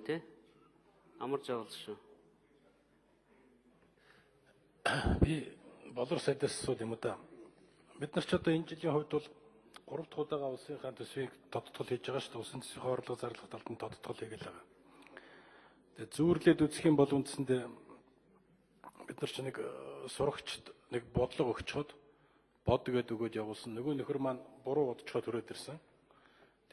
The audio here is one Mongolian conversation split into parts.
Тэ амарч байгаа шүү. Би болор сайдаас асууд юм да. Бид нар ч одоо энэ жилийн хувьд бол 3 дахь удаага улсынхаа төсвийг тодтгол хийж байгаа шүү дээ. Улсын төсвийн орлого зарлах талд нь тодтгол хийгээл байгаа. Тэгээ зүүрлээд үзэх юм бол үндсэндээ бид нар ч нэг сурагчд нэг бодлого өгчхөд бод гээд өгөөд явуулсан. Нөгөө нөхөр маань буруу бодчиход төрөөд ирсэн.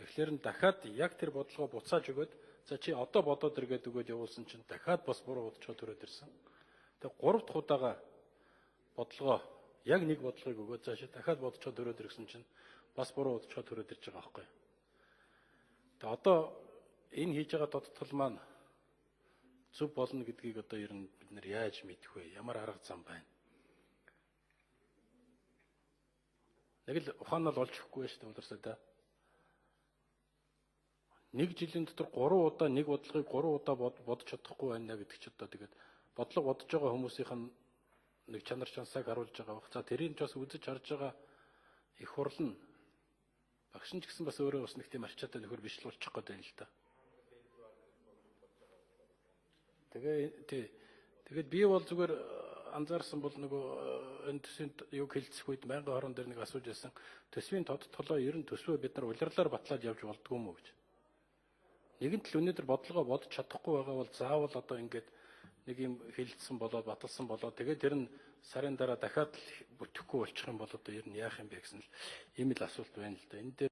Тэгэхээр нь дахиад яг тэр бодлогоо буцааж өгөөд за чи одоо бодоод иргээд өгөөд явуулсан чинь дахиад бас буруу бодчиход төрөөд ирсэн. Тэгээ 3 дахь удаага бодлогоо яг нэг бодлогыг өгөөд цаашаа дахиад бодчиход төрөөд ирсэн чинь бас буруу бодчиход төрөөд ирж байгаа байхгүй. Тэгээ одоо энэ хийж байгаа тодтгол маань зөв болно гэдгийг одоо ер нь бид нэр яаж мэдэх вэ? Ямар арга зам байна? Нэг л ухаанаар олж өгөхгүй шүү дээ болорсоо да. Нэг жилийн дотор 3 удаа нэг бодлогыг 3 удаа бодож чадахгүй байна гэдэг ч одоо тэгээд бодлого бодож байгаа хүмүүсийнх нь нэг чанар чансааг харуулж байгаа баг. За тэрийг ч бас үзэж харж байгаа их хурл нь багш нь ч гэсэн бас өөрөө бас нэг тийм арчаатай нөхөр биш л болчих гээд байна л да. Тэгээд би бол зүгээр анзаарсан бол нөгөө энэ төсвийн юг хэлцэх үед байнгын хорон дээр нэг асууж байсан. Төсвийн тодтголоо ер нь төсвөө бид нар улирлаар батлаад явж болдгоо юм уу гэж. Нэгэнт л өнөөдөр бодлогоо бодож чадахгүй байгаа бол заавал одоо ингээд нэг юм хэлэлцсэн болоод баталсан болоод тэгээд тэр нь сарын дараа дахиад бүтэхгүй болчих юм бол одоо ер нь яах юм бэ гэсэн ийм л асуулт байна л да. Энэ дээр